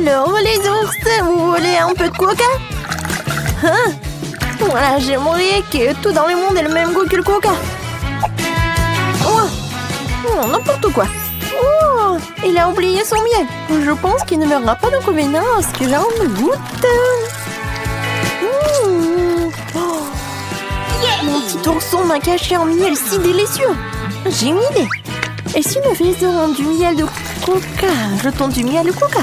Alors, les ours, vous voulez un peu de coca? Hein? Voilà, j'aimerais que tout dans le monde ait le même goût que le coca. Oh, n'importe quoi. Oh, il a oublié son miel. Je pense qu'il ne me aura pas d'inconvénient à ce que j'en goûte. Oh. Mon petit ourson m'a caché un miel si délicieux. J'ai une idée. Et si nous faisions du miel de coca? Jetons du miel de coca.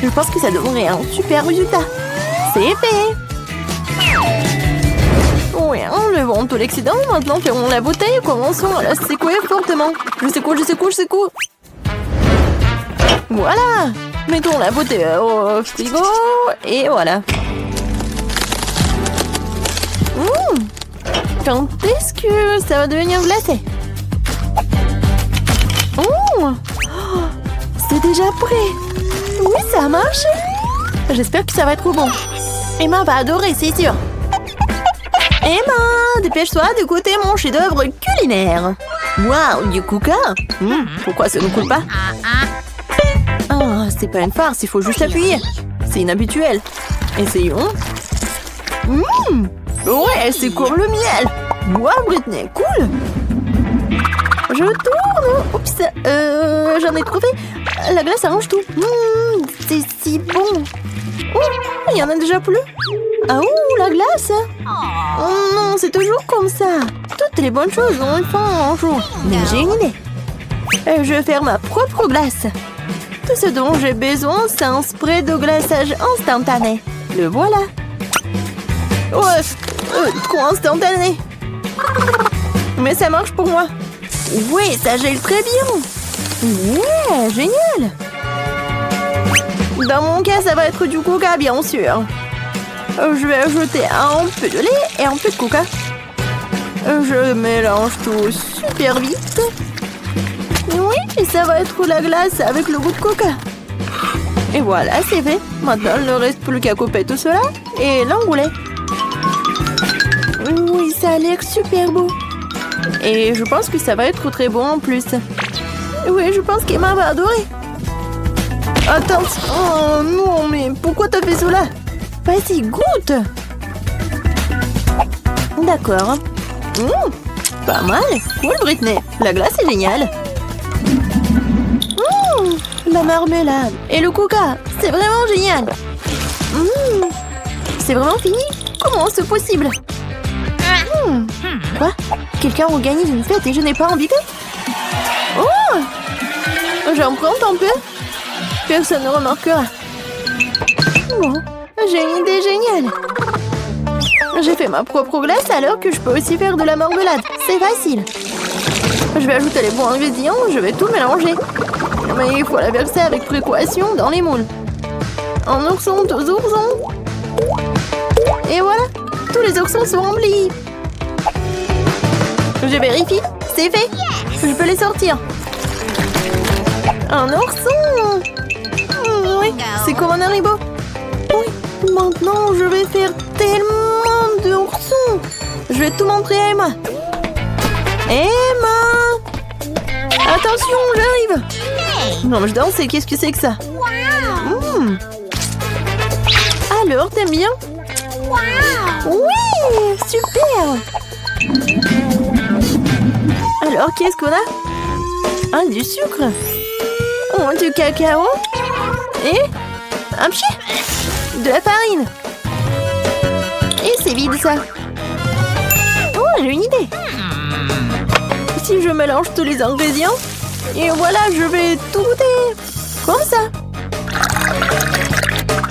Je pense que ça donnerait un super résultat. C'est fait. Oui, enlevons tout l'excédent. Maintenant, fermons la bouteille et commençons à la secouer fortement. Je secoue. Voilà. Mettons la bouteille au frigo. Et voilà. Quand est-ce que ça va devenir glacé? C'est déjà prêt. Oui, ça a marché. J'espère que ça va être bon. Emma va adorer, c'est sûr. Emma, dépêche-toi de goûter mon chef-d'œuvre culinaire. Waouh, du coca. Pourquoi ça ne coule pas? C'est pas une farce, il faut juste appuyer. C'est inhabituel. Essayons. Ouais, c'est comme le miel. Waouh, Britney, cool. Je tourne. Oups, j'en ai trop fait. La glace arrange tout. C'est si bon. Il y en a déjà plus. La glace. Oh non, c'est toujours comme ça. Toutes les bonnes choses ont une fin un jour. Mais j'ai une idée. Je vais faire ma propre glace. Tout ce dont j'ai besoin, c'est un spray de glaçage instantané. Le voilà. Trop instantané. Mais ça marche pour moi. Oui, ça gèle très bien. Ouais, génial. Dans mon cas, ça va être du coca, bien sûr. Je vais ajouter un peu de lait et un peu de coca. Je mélange tout super vite. Oui, et ça va être la glace avec le goût de coca. Et voilà, c'est fait. Maintenant, il ne reste plus qu'à couper tout cela et l'enrouler. Oui, ça a l'air super beau. Et je pense que ça va être très bon en plus. Oui, je pense qu'Emma va adorer. Attends. Oh non, mais pourquoi t'as fait cela? Vas-y, goûte. D'accord. Pas mal. Cool, Britney. La glace est géniale. La marmelade et le coca. C'est vraiment génial. C'est vraiment fini? Comment c'est possible? Quoi? Quelqu'un organise une fête et je n'ai pas invité? Oh! J'en prends un peu. Personne ne remarquera. Bon, j'ai une idée géniale. J'ai fait ma propre glace alors que je peux aussi faire de la marmelade. C'est facile. Je vais ajouter les bons ingrédients, je vais tout mélanger. Mais il faut la verser avec précaution dans les moules. Un ourson, 2 oursons. Et voilà, tous les oursons sont remplis. Je vérifie, c'est fait. Je peux les sortir. Un ourson. Oui, c'est comme un haribo. Oui, maintenant je vais faire tellement d'oursons. Je vais tout montrer à Emma. Emma! Attention, j'arrive. Non, mais je danse, qu'est-ce que c'est que ça? Alors, t'aimes bien? Oui, super. Alors, qu'est-ce qu'on a? Du sucre. Du cacao. Et un pied. De la farine. Et c'est vide, ça. J'ai une idée. Si je mélange tous les ingrédients, et voilà, je vais tout goûter. Comme ça.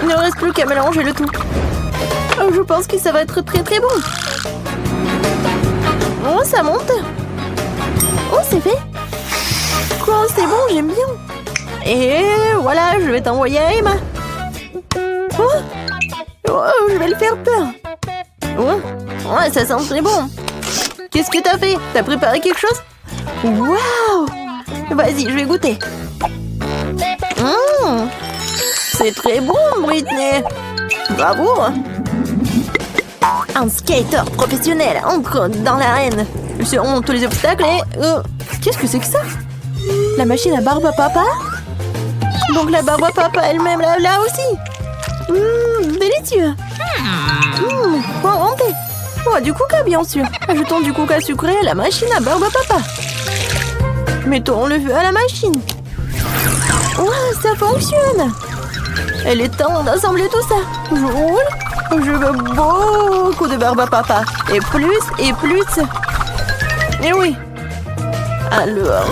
Il ne reste plus qu'à mélanger le tout. Je pense que ça va être très très bon. Ça monte. C'est fait. Quoi, c'est bon, j'aime bien. Et voilà, je vais t'envoyer à Emma. Je vais le faire peur. Ça sent très bon. Qu'est-ce que t'as fait? T'as préparé quelque chose? Waouh! Vas-y, je vais goûter. C'est très bon, Britney. Bravo. Un skater professionnel entre dans l'arène. Je surmonte tous les obstacles et... Qu'est-ce que c'est que ça? La machine à barbe à papa? Donc la barbe à papa elle-même là aussi. Délicieux. Bon, montez. Oh, du coca bien sûr. Ajoutons du coca sucré à la machine à barbe à papa. Mettons le feu à la machine. Ouah, ça fonctionne. Elle est temps d'assembler tout ça. Je roule. Je veux beaucoup de barbe à papa. Et plus et plus. Et oui. Alors,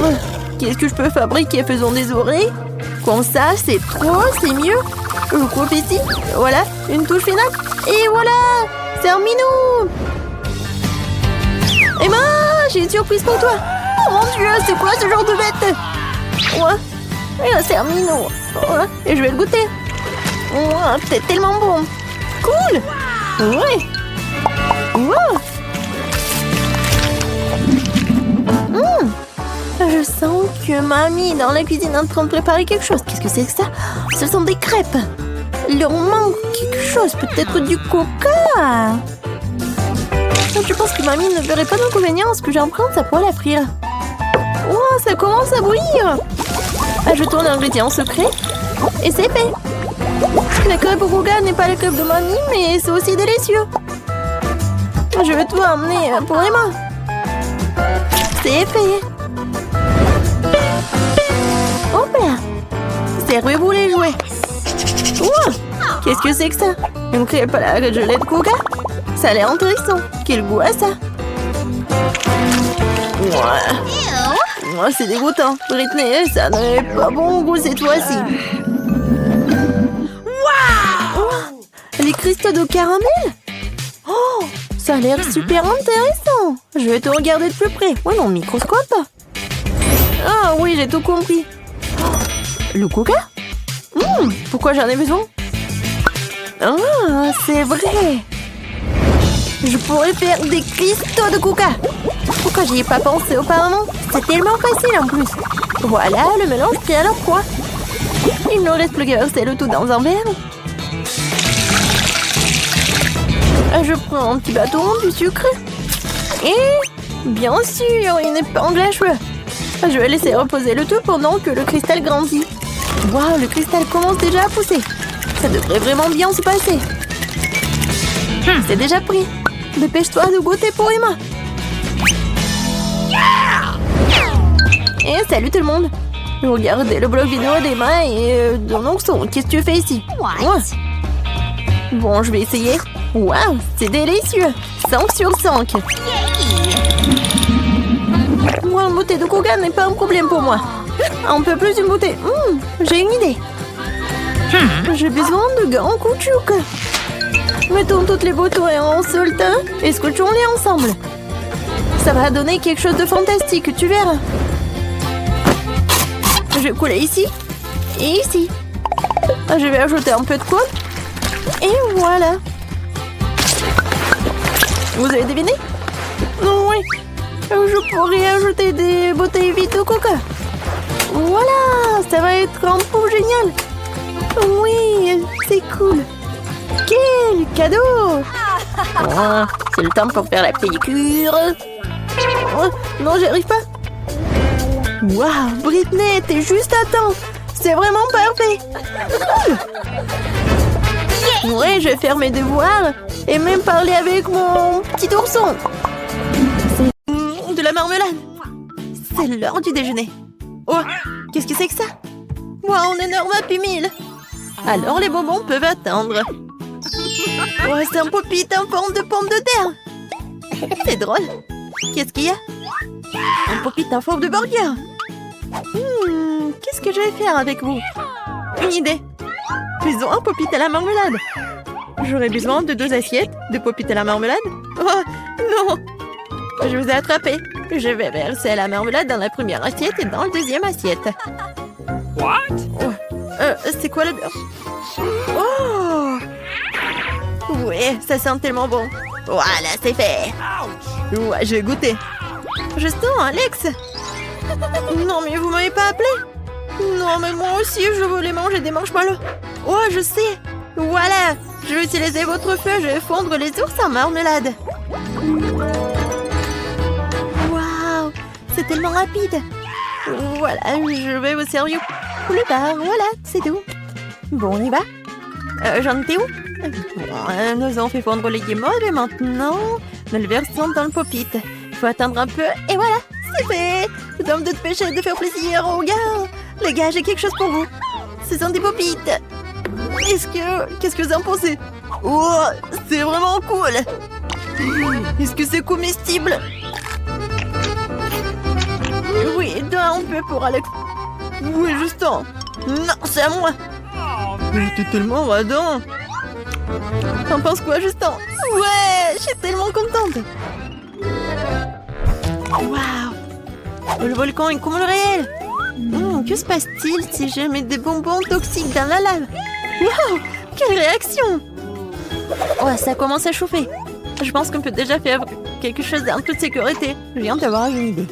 qu'est-ce que je peux fabriquer? Faisons des oreilles. Comme ça, c'est trop, c'est mieux. Je coupe ici. Voilà, une touche finale. Et voilà, terminé. Emma, j'ai une surprise pour toi. Oh mon Dieu, c'est quoi ce genre de bête? Ouais, c'est terminé. Ouais, et je vais le goûter. Ouais, c'est tellement bon. Cool. Ouais. Wow. Je sens que mamie est dans la cuisine en train de préparer quelque chose. Qu'est-ce que c'est que ça? Ce sont des crêpes. Il leur manque quelque chose, peut-être du coca. Je pense que mamie ne verrait pas d'inconvénient à ce que j'emprunte sa poêle à frire. Oh, ça commence à bouillir. Ajoutons l'ingrédient secret et c'est fait. La crêpe au coca n'est pas la crêpe de mamie, mais c'est aussi délicieux. Je vais tout emmener pour Emma. C'est fait. Hop là. Servez-vous les jouets. Wow. Qu'est-ce que c'est que ça? Une crêpe à la gelée de coca? Ça a l'air intéressant. Quel goût a ça? Ouais, c'est dégoûtant. Britney, ça n'est pas bon goût cette fois-ci. Wow. Les cristaux de caramel? Oh, ça a l'air super intéressant. Je vais te regarder de plus près. Ouais, non, microscope. Ah oui, j'ai tout compris. Le coca? Pourquoi j'en ai besoin? Ah, c'est vrai. Je pourrais faire des cristaux de coca. Pourquoi j'y ai pas pensé auparavant? C'est tellement facile en plus. Voilà, le mélange pris à leur poids. Il ne reste plus qu'à verser le tout dans un verre. Je prends un petit bâton, du sucre. Et, bien sûr, une épingle à cheveux. Je vais laisser reposer le tout pendant que le cristal grandit. Waouh, le cristal commence déjà à pousser. Ça devrait vraiment bien se passer. C'est déjà pris. Dépêche-toi de goûter pour Emma. Et salut tout le monde. Regardez le blog vidéo d'Emma et de mon son. Qu'est-ce que tu fais ici? Bon, je vais essayer. Waouh, c'est délicieux. 5 sur 5. Moi, une bouteille de coca n'est pas un problème pour moi. Un peu plus d'une bouteille. J'ai une idée. J'ai besoin de grands caoutchouc. Mettons toutes les bouteilles en seul temps et scotchons-les ensemble. Ça va donner quelque chose de fantastique, tu verras. Je vais couler ici et ici. Je vais ajouter un peu de colle. Et voilà. Vous avez deviné? Oui. Je pourrais ajouter des bouteilles vides de coca. Voilà, ça va être un pot génial. Oui, c'est cool. Quel cadeau! C'est le temps pour faire la pédicure. Non, j'y arrive pas. Waouh, Britney, t'es juste à temps. C'est vraiment parfait. Ouais, je vais faire mes devoirs et même parler avec mon petit ourson. C'est de la marmelade. C'est l'heure du déjeuner. Oh, qu'est-ce que c'est que ça? Waouh, un énorme Happy Meal. Alors les bonbons peuvent attendre. Oh, c'est un pop-it en forme de pomme de terre. C'est drôle. Qu'est-ce qu'il y a? Un pop-it en forme de burger. Qu'est-ce que je vais faire avec vous? Une idée. Faisons un pop-it à la marmelade. J'aurai besoin de 2 assiettes de pop-it à la marmelade. Oh, non. Je vous ai attrapé. Je vais verser la marmelade dans la première assiette et dans la deuxième assiette. What? C'est quoi le beurre? Oh! Ouais, ça sent tellement bon. Voilà, c'est fait. Ouais, je vais goûter. Je sens Alex. Non, mais vous m'avez pas appelé? Non, mais moi aussi, je voulais manger des marshmallows. Oh, je sais. Voilà, je vais utiliser votre feu. Je vais fondre les ours en marmelade. Waouh, c'est tellement rapide. Voilà, je vais vous servir Plus tard, voilà, c'est tout. Bon, on y va. J'en étais où? Bon, nous avons fait fondre les guimauves et maintenant, nous le versons dans le pop-it. Il faut attendre un peu et voilà, c'est fait. C'est un de pêcher de faire plaisir aux gars. Les gars, j'ai quelque chose pour vous. Ce sont des pop-it. Qu'est-ce que vous en pensez? Oh, c'est vraiment cool. Est-ce que c'est comestible? Oui, donne un peu pour Alex. Oui, Justin. Non, c'est à moi. Mais t'es tellement radin. T'en penses quoi, Justin? Ouais, je suis tellement contente. Waouh. Le volcan est comme le réel. Que se passe-t-il si je mets des bonbons toxiques dans la lave? Waouh, quelle réaction! Oh, ça commence à chauffer. Je pense qu'on peut déjà faire quelque chose en toute sécurité. Je viens d'avoir une idée.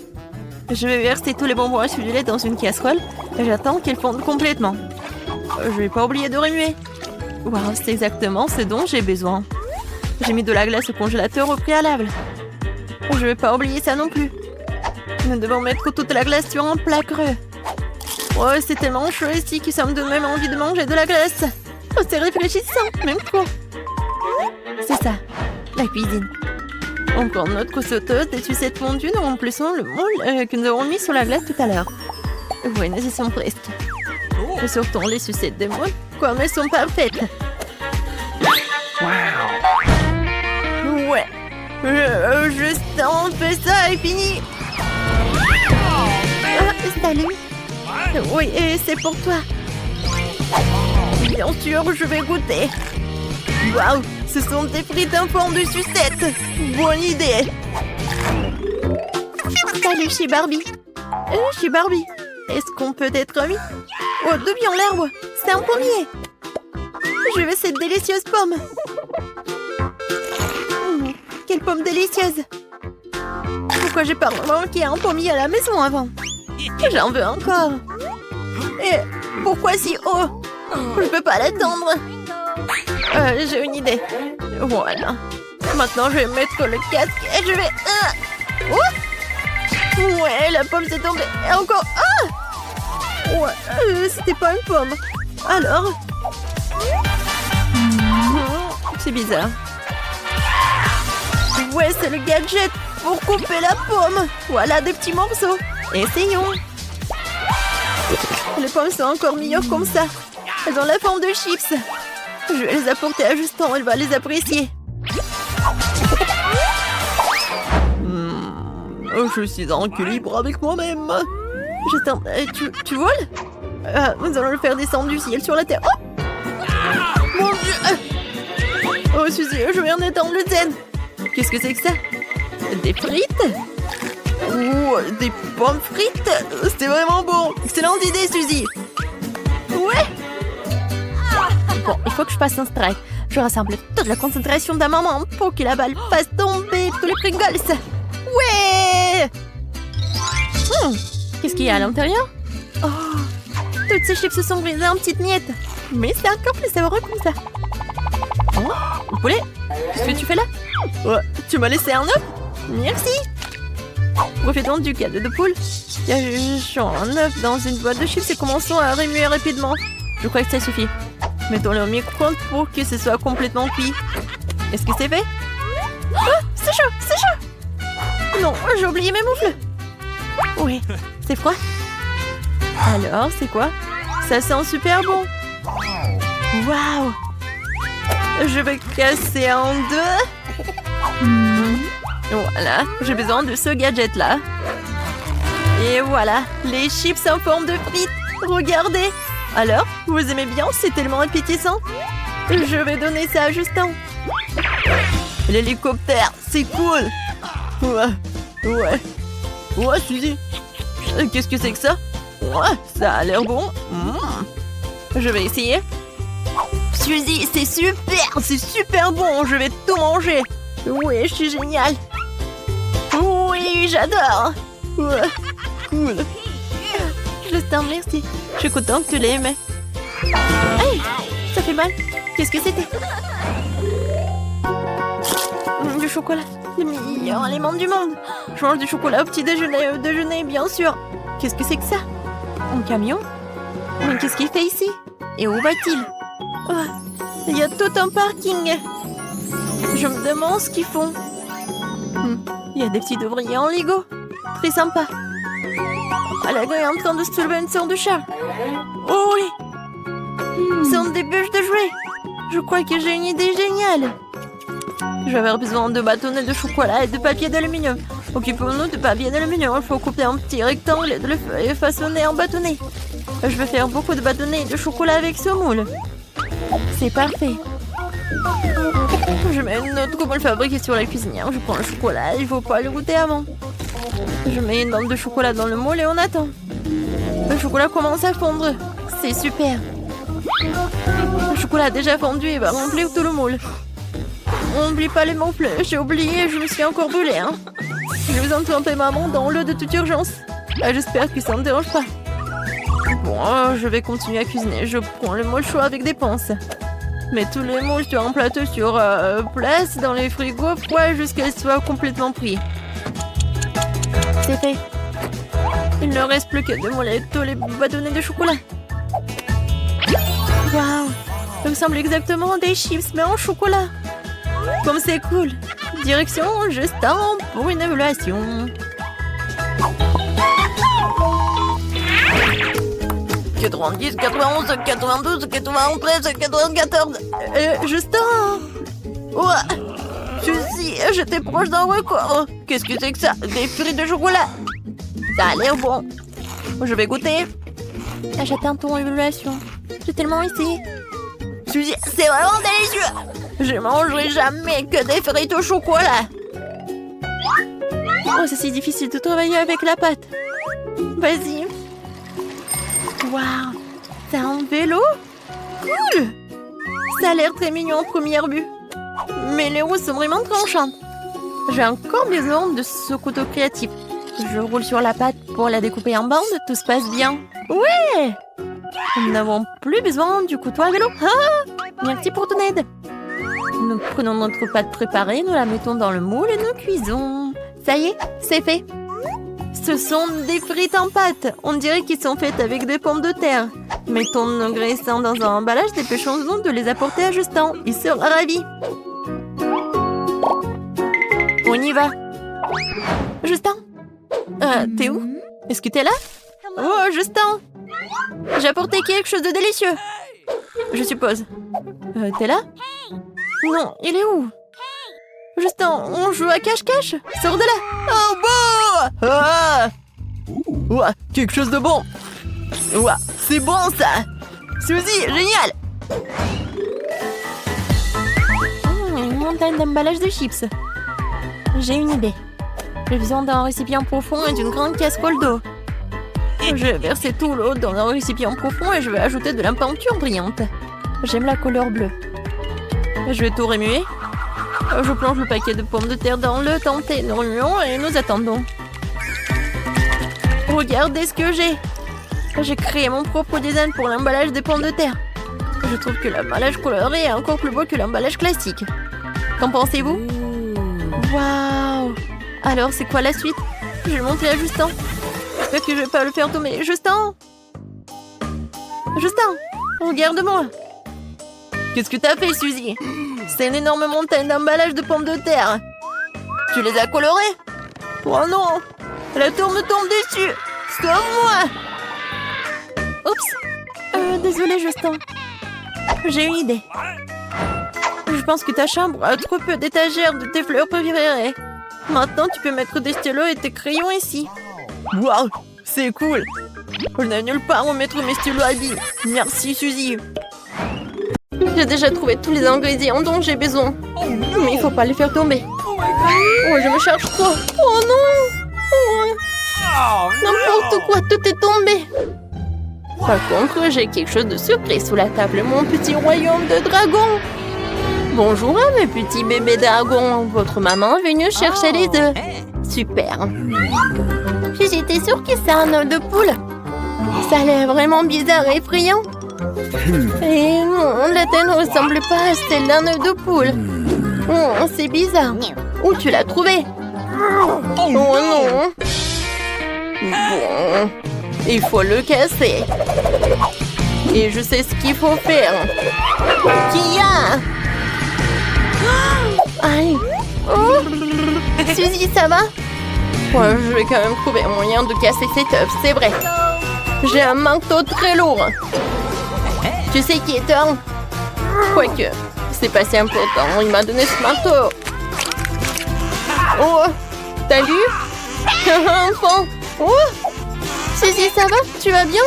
Je vais verser tous les bonbons acidulés dans une casserole et j'attends qu'ils fondent complètement. Je vais pas oublier de remuer. Waouh, c'est exactement ce dont j'ai besoin. J'ai mis de la glace au congélateur au préalable. Je vais pas oublier ça non plus. Nous devons mettre toute la glace sur un plat creux. Oh, c'est tellement chaud ici que ça me donne même envie de manger de la glace. Oh, c'est réfléchissant, même trop. C'est ça, la cuisine. On prend notre sauteuse des sucettes fondues, nous remplissons le moule que nous avons mis sur la glace tout à l'heure. Oui, nous y sommes presque. Et sortons les sucettes de moule, comme elles sont parfaites. Ouais. Juste on fait ça et fini. Salut. Oui, et c'est pour toi. Bien sûr, je vais goûter. Waouh, ce sont des frites en forme de sucette. Bonne idée. Salut, chez Barbie. Chez Barbie. Est-ce qu'on peut être amis? Oh, d'où vient l'herbe? C'est un pommier. Je veux cette délicieuse pomme. Quelle pomme délicieuse. Pourquoi j'ai pas manqué un pommier à la maison avant? J'en veux encore. Et pourquoi si haut? Je peux pas l'attendre. J'ai une idée. Voilà. Maintenant, je vais mettre le casque et je vais... Ouais, la pomme s'est tombée. Et encore... Ouais, c'était pas une pomme. Alors? C'est bizarre. Ouais, c'est le gadget pour couper la pomme. Voilà des petits morceaux. Essayons. Les pommes sont encore meilleures comme ça. Elles ont la forme de chips. Je vais les apporter à Justin, elle va les apprécier. Je suis en équilibre avec moi-même. Justin, tu voles? Nous allons le faire descendre du ciel sur la terre. Oh! Mon Dieu! Oh, Suzy, je viens d'étendre le zen. Qu'est-ce que c'est que ça? Des frites? Oh, des pommes frites? C'était vraiment bon. Excellente idée, Suzy. Ouais. Bon, il faut que je passe un strike. Je rassemble toute la concentration d'un moment pour que la balle fasse tomber tous les Pringles. Ouais. Qu'est-ce qu'il y a à l'intérieur? Oh, toutes ces chips se sont brisées en petites miettes. Mais c'est encore plus savoureux comme ça. Oh, poulet, qu'est-ce que tu fais là? Ouais, tu m'as laissé un œuf? Merci. Profitons du cadeau de poule. Cachons un œuf dans une boîte de chips et commençons à remuer rapidement. Je crois que ça suffit. Mettons-le au micro-ondes pour que ce soit complètement cuit. Est-ce que c'est fait? Oh, c'est chaud, c'est chaud. Non, j'ai oublié mes moufles. Oui, c'est froid. Alors, c'est quoi? Ça sent super bon. Waouh. Je vais casser en deux. Voilà, j'ai besoin de ce gadget-là. Et voilà, les chips en forme de frites. Regardez. Alors, vous aimez bien? C'est tellement appétissant. Je vais donner ça à Justin. L'hélicoptère, c'est cool. Ouais. Ouais, Suzy. Qu'est-ce que c'est que ça? Ouais, ça a l'air bon. Je vais essayer. Suzy, c'est super bon. Je vais tout manger. Oui, je suis géniale. Oui, j'adore. Ouais, cool. Justin, merci. Je suis contente que tu l'aies aimé. Hey, ça fait mal. Qu'est-ce que c'était? Du chocolat. Le meilleur aliment du monde. Je mange du chocolat au petit déjeuner, bien sûr. Qu'est-ce que c'est que ça? Un camion? Mais qu'est-ce qu'il fait ici? Et où va-t-il? Il y a tout un parking. Je me demande ce qu'ils font. Il y a des petits ouvriers en Lego. Très sympa. Alago est en train de soulever une sorte de chat. Oh oui! Ce sont des bûches de jouets. Je crois que j'ai une idée géniale. Je vais avoir besoin de bâtonnets de chocolat et de papier d'aluminium. Occupons-nous de papier d'aluminium. Il faut couper un petit rectangle et de le façonner en bâtonnet. Je vais faire beaucoup de bâtonnets de chocolat avec ce moule. C'est parfait. Je mets une autre moule fabriquée sur la cuisinière. Je prends le chocolat, il ne faut pas le goûter avant. Je mets une bande de chocolat dans le moule et on attend. Le chocolat commence à fondre. C'est super. Le chocolat a déjà fondu et va remplir tout le moule. On n'oublie pas les moufles. J'ai oublié, je me suis encore brûlée. Je vais vous tremper maman dans l'eau de toute urgence. J'espère que ça ne dérange pas. Bon, je vais continuer à cuisiner. Je prends le moule chaud avec des pinces. Mets tous les moules sur un plateau sur place dans les frigos froids jusqu'à ce qu'ils soient complètement pris. C'est fait. Il ne reste plus que de moules et tous les bâtonnets de chocolat. Waouh! Ça ressemble exactement à des chips mais en chocolat. Comme c'est cool. Direction Justin pour une évaluation. 90, 91, 92, 93, 94. Justin! Ouais! Suzy, j'étais proche d'un record. Qu'est-ce que c'est que ça? Des frites de chocolat. Ça a l'air bon. Je vais goûter. J'attends ton évaluation. J'ai tellement essayé. Suzy, c'est vraiment délicieux. Je mangerai jamais que des frites au chocolat. Oh, c'est si difficile de travailler avec la pâte. Vas-y. Waouh, c'est un vélo? Cool! Ça a l'air très mignon en première vue. Mais les roues sont vraiment tranchantes. J'ai encore besoin de ce couteau créatif. Je roule sur la pâte pour la découper en bandes. Tout se passe bien. Ouais! Nous n'avons plus besoin du couteau à vélo. Ah! Merci pour ton aide. Nous prenons notre pâte préparée, nous la mettons dans le moule et nous cuisons. Ça y est, c'est fait. Ce sont des frites en pâte. On dirait qu'ils sont faites avec des pommes de terre. Mettons nos graissins dans un emballage. Dépêchons-nous de les apporter à Justin. Il sera ravi. On y va. Justin? T'es où? Est-ce que t'es là? Oh, Justin! J'ai apporté quelque chose de délicieux. Je suppose. T'es là? Non, il est où? Justin, on joue à cache-cache? Sors de là! Oh, bon! Ah! Ouah, quelque chose de bon! Ouah, c'est bon, ça! Suzy, génial! Une montagne d'emballage de chips. J'ai une idée. J'ai besoin d'un récipient profond et d'une grande casserole d'eau. Je vais verser tout l'eau dans un récipient profond et je vais ajouter de la peinture brillante. J'aime la couleur bleue. Je vais tout remuer. Je plonge le paquet de pommes de terre dans le tenté. Nous remuons et nous attendons. Regardez ce que j'ai. J'ai créé mon propre design pour l'emballage des pommes de terre. Je trouve que l'emballage coloré est encore plus beau que l'emballage classique. Qu'en pensez-vous? Waouh! Alors, c'est quoi la suite? Je vais montrer à Justin. J'espère que je vais pas le faire tomber. Justin! Justin! Regarde-moi! Qu'est-ce que t'as fait, Suzy? C'est une énorme montagne d'emballage de pommes de terre. Tu les as colorées? Oh non! La tour me tombe dessus! Sauve-moi! Oups! Désolée, Justin. J'ai une idée. Je pense que ta chambre a trop peu d'étagères de tes fleurs préférées. Maintenant, tu peux mettre des stylos et tes crayons ici. Waouh! C'est cool! Je n'ai nulle part où mettre mes stylos à billes. Merci, Suzy. J'ai déjà trouvé tous les ingrédients dont j'ai besoin. Mais il faut pas les faire tomber. Oh, je me charge trop. Oh non! Oh. N'importe quoi, tout est tombé. Par contre, j'ai quelque chose de surprise sous la table. Mon petit royaume de dragons. Bonjour, mes petits bébés dragons. Votre maman est venue chercher les œufs. Super. J'étais sûre que c'est un œuf de poule. Ça a l'air vraiment bizarre et effrayant. Et non, la taille ne ressemble pas à celle d'un œuf de poule. Oh, c'est bizarre. Où tu l'as trouvé? Oh non. Bon, il faut le casser. Et je sais ce qu'il faut faire. Kia! Aïe! Oh! Suzy, ça va? Ouais, je vais quand même trouver un moyen de casser cet œuf, c'est vrai. J'ai un manteau très lourd. Tu sais qui est Thor? Quoique, c'est pas si important. Il m'a donné ce marteau. Oh! T'as vu? Enfant! Oh! Suzy, ça va? Tu vas bien?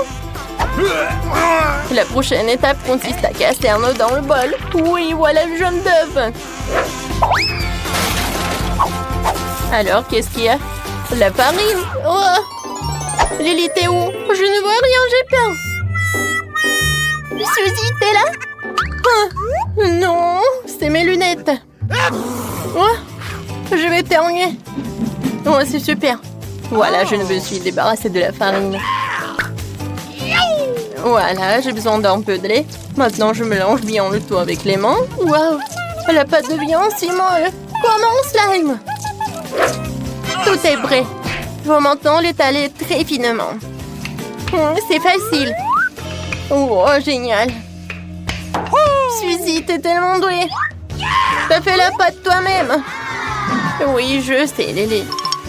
La prochaine étape consiste à casser un œuf dans le bol. Oui, voilà le jaune d'œuf. Alors, qu'est-ce qu'il y a? La farine. Oh! Lily, t'es où? Je ne vois rien, j'ai peur. Suzy, t'es là? Oh, non, c'est mes lunettes. Oh, je vais éternuer. Oh, c'est super. Voilà, je me suis débarrassée de la farine. Voilà, j'ai besoin d'un peu de lait. Maintenant, je mélange bien le tout avec les mains. Waouh, la pâte devient si molle. Comme un slime. Tout est prêt. Il faut maintenant l'étaler très finement. C'est facile. Oh, génial. Suzy, t'es tellement douée. T'as fait la pâte toi-même. Oui, je sais, Lily.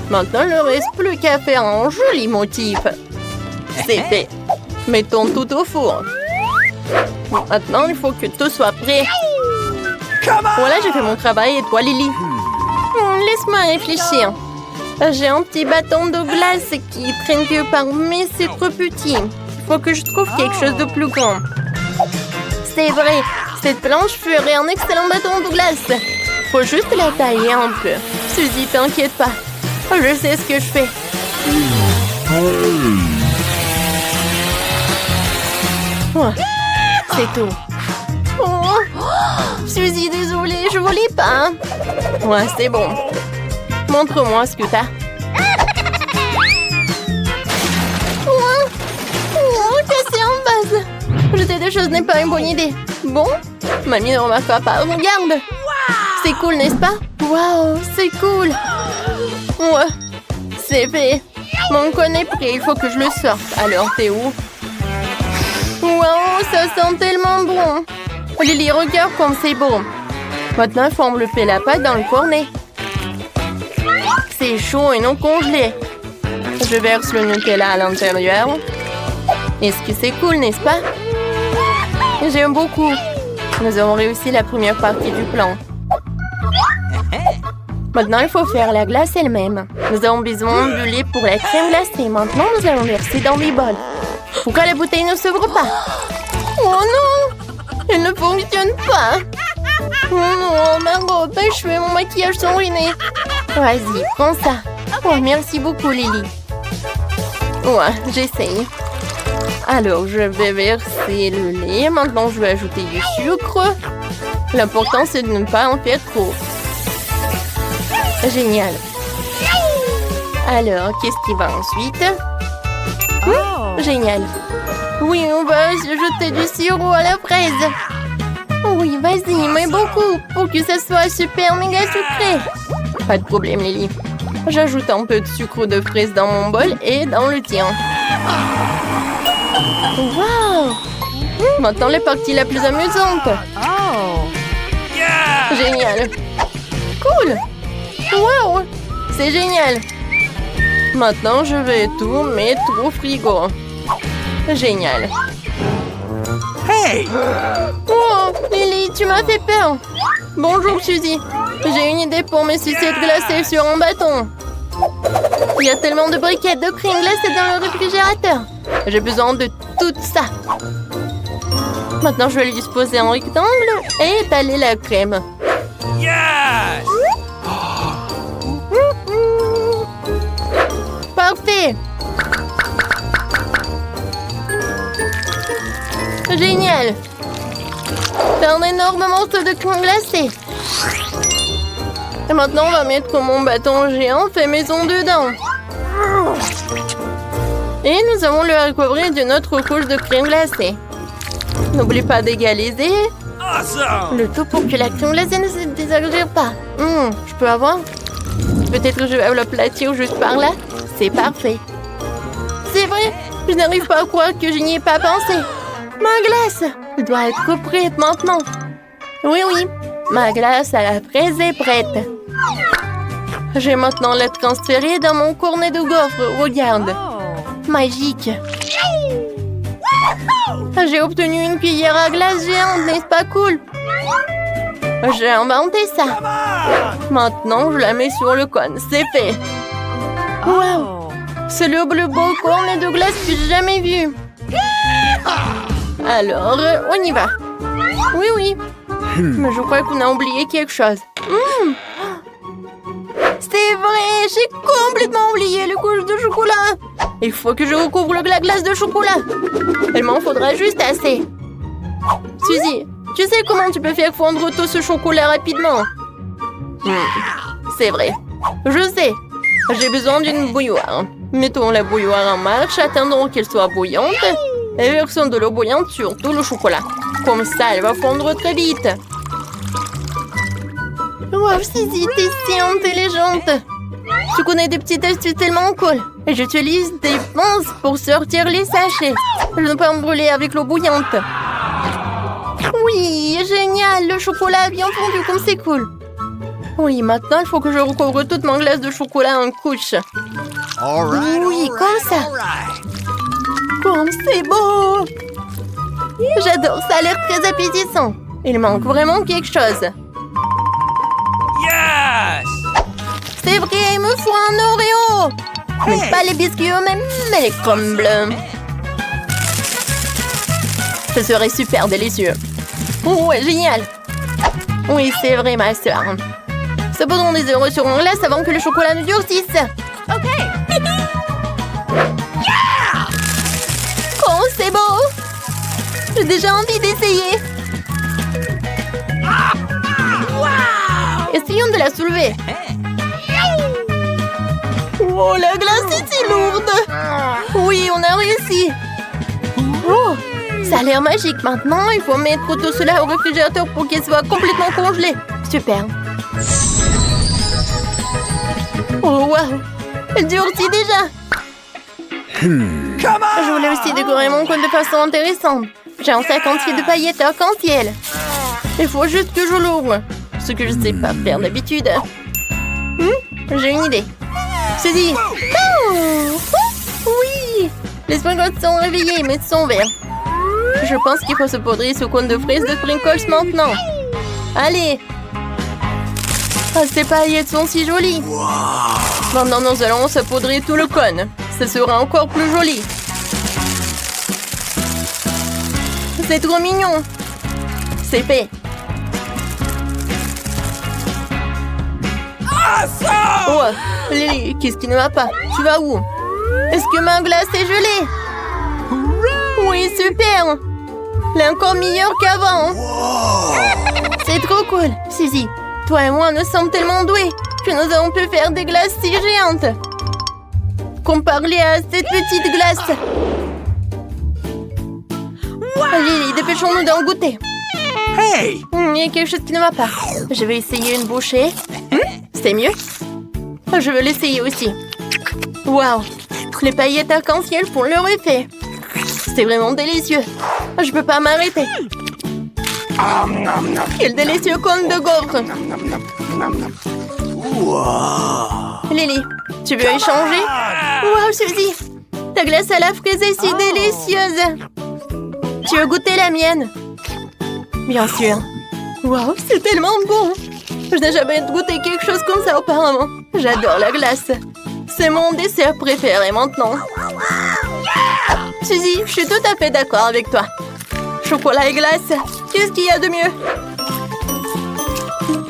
Maintenant, il ne reste plus qu'à faire un joli motif. C'est fait. Mettons tout au four. Maintenant, il faut que tout soit prêt. Voilà, j'ai fait mon travail. Et toi, Lily? Laisse-moi réfléchir. J'ai un petit bâton de glace qui traîne que par, mais c'est trop petit. Il faut que je trouve quelque chose de plus grand. C'est vrai, cette planche ferait un excellent bâton de glace. Faut juste la tailler un peu. Suzy, t'inquiète pas. Je sais ce que je fais. Oh, c'est tout. Oh, Suzy, désolée, je voulais pas. Ouais, c'est bon. Montre-moi ce que t'as. Oh, cassé en base. Jeter des choses n'est pas une bonne idée. Bon, mamie ne remarquera pas. Regarde. C'est cool, n'est-ce pas? Waouh, c'est cool. Ouais, c'est fait. Mon cône est prêt, il faut que je le sorte. Alors, t'es où? Waouh, ça sent tellement bon. Lily, regarde comme c'est beau. Maintenant, il faut envelopper la pâte dans le cornet. C'est chaud et non congelé. Je verse le Nutella à l'intérieur. Est-ce que c'est cool, n'est-ce pas? J'aime beaucoup. Nous avons réussi la première partie du plan. Maintenant, il faut faire la glace elle-même. Nous avons besoin du lait pour la crème glacée. Maintenant, nous allons verser dans les bols. Pourquoi la bouteille ne s'ouvre pas? Oh non! Elle ne fonctionne pas. Oh non, ma robe, mes cheveux, mon maquillage sont ruinés. Vas-y, prends ça. Oh, merci beaucoup, Lily. Ouais, j'essaye. Alors, je vais verser le lait. Maintenant, je vais ajouter du sucre. L'important, c'est de ne pas en faire trop. Génial. Alors, qu'est-ce qui va ensuite? Génial. Oui, on va jeter du sirop à la fraise. Oui, vas-y, mais beaucoup, pour que ça soit super méga sucré. Pas de problème, Lily. J'ajoute un peu de sucre de fraise dans mon bol et dans le tien. Wow! Maintenant, la partie la plus amusante. Génial. Cool. Wow! C'est génial. Maintenant, je vais tout mettre au frigo. Génial. Hey! Oh, Lily, tu m'as fait peur. Bonjour, Suzy. J'ai une idée pour mes sucettes glacées sur un bâton. Il y a tellement de briquettes de crème glacée dans le réfrigérateur. J'ai besoin de tout ça. Maintenant, je vais lui disposer en rectangle et étaler la crème. Yes! Parfait. Génial. C'est un énorme morceau de crème glacée. Et maintenant, on va mettre mon bâton géant fait maison dedans. Et nous allons le recouvrir d'une autre couche de crème glacée. N'oublie pas d'égaliser Awesome! le tout pour que la crème glacée ne se désagrège pas. Je peux avoir? Peut-être que je vais l'aplatir juste par là. C'est parfait. C'est vrai, je n'arrive pas à croire que je n'y ai pas pensé. Ma glace! Elle doit être prête maintenant. Oui, oui. Ma glace à la fraise est prête. Je vais maintenant la transférer dans mon cornet de gaufres. Regarde. Magique. J'ai obtenu une cuillère à glace géante, n'est-ce pas cool? J'ai inventé ça. Maintenant, je la mets sur le cône. C'est fait. Wow! C'est le plus beau cornet de glace que j'ai jamais vu. Alors, on y va. Oui, oui. Mais je crois qu'on a oublié quelque chose. C'est vrai, j'ai complètement oublié les couches de chocolat. Il faut que je recouvre la glace de chocolat. Il m'en faudra juste assez. Suzy, tu sais comment tu peux faire fondre tout ce chocolat rapidement? C'est vrai. Je sais. J'ai besoin d'une bouilloire. Mettons la bouilloire en marche, attendons qu'elle soit bouillante et versons de l'eau bouillante sur tout le chocolat. Comme ça, elle va fondre très vite. Wow, Suzy, t'es si intelligente. Tu connais des petites astuces tellement cool. Et j'utilise des pinces pour sortir les sachets. Je ne peux pas me brûler avec l'eau bouillante. Oui, génial, le chocolat a bien fondu, comme c'est cool. Oui, maintenant, il faut que je recouvre toute ma glace de chocolat en couche. Oui, comme ça. Comme c'est beau. J'adore, ça a l'air très appétissant. Il manque vraiment quelque chose. Yes! C'est vrai, il me faut un Oreo. Mais pas les biscuits eux-mêmes, mais les crumbles. Ce serait super délicieux. Ouais, génial. Oui, c'est vrai, ma soeur. Sabourons des Oreos sur mon glace avant que le chocolat ne durcisse. OK. Oh, c'est beau. J'ai déjà envie d'essayer. Essayons de la soulever. Oh, la glace est si lourde. Oui, on a réussi. Oh, ça a l'air magique. Maintenant, il faut mettre tout cela au réfrigérateur pour qu'il soit complètement congelé. Super. Oh, waouh. Elle durcit déjà. Je voulais aussi décorer mon cône de façon intéressante. J'ai un sac entier de paillettes arc-en-ciel. Il faut juste que je l'ouvre. Ce que je ne sais pas faire d'habitude. J'ai une idée. Suzy. Oh, oui. Les sprinkles sont réveillés, mais sont verts. Je pense qu'il faut se poudrer ce cône de fraises de sprinkles maintenant. Allez. Ah, ces paillettes sont si jolies. Maintenant, nous allons saupoudrer tout le cône. Ce sera encore plus joli. C'est trop mignon. C'est fait. Oh, Lily, qu'est-ce qui ne va pas? Tu vas où? Est-ce que ma glace est gelée? Oui, super. Elle est encore meilleure qu'avant. C'est trop cool. Suzy, toi et moi, nous sommes tellement doués que nous avons pu faire des glaces si géantes. Comparé à cette petite glace. Lily, dépêchons-nous d'en goûter. Hey! Il y a quelque chose qui ne va pas. Je vais essayer une bouchée. C'est mieux? Je veux l'essayer aussi. Waouh! Les paillettes arc-en-ciel font leur effet. C'est vraiment délicieux. Je peux pas m'arrêter. Quel délicieux cône de gaufre. Lily, tu veux échanger? Waouh, Suzy! Ta glace à la fraise est si délicieuse. Tu veux goûter la mienne? Bien sûr. Waouh, c'est tellement bon. Je n'ai jamais goûté quelque chose comme ça auparavant. J'adore la glace. C'est mon dessert préféré maintenant. Suzy, je suis tout à fait d'accord avec toi. Chocolat et glace, qu'est-ce qu'il y a de mieux?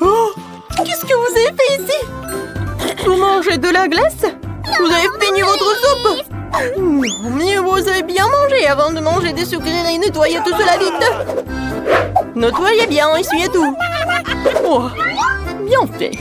Oh, qu'est-ce que vous avez fait ici? Vous mangez de la glace? Vous avez fini votre soupe? Mieux, vous avez bien mangé avant de manger des sucreries. Nettoyez tout cela vite. Nettoyez bien, essuyez tout. Oh, bien fait.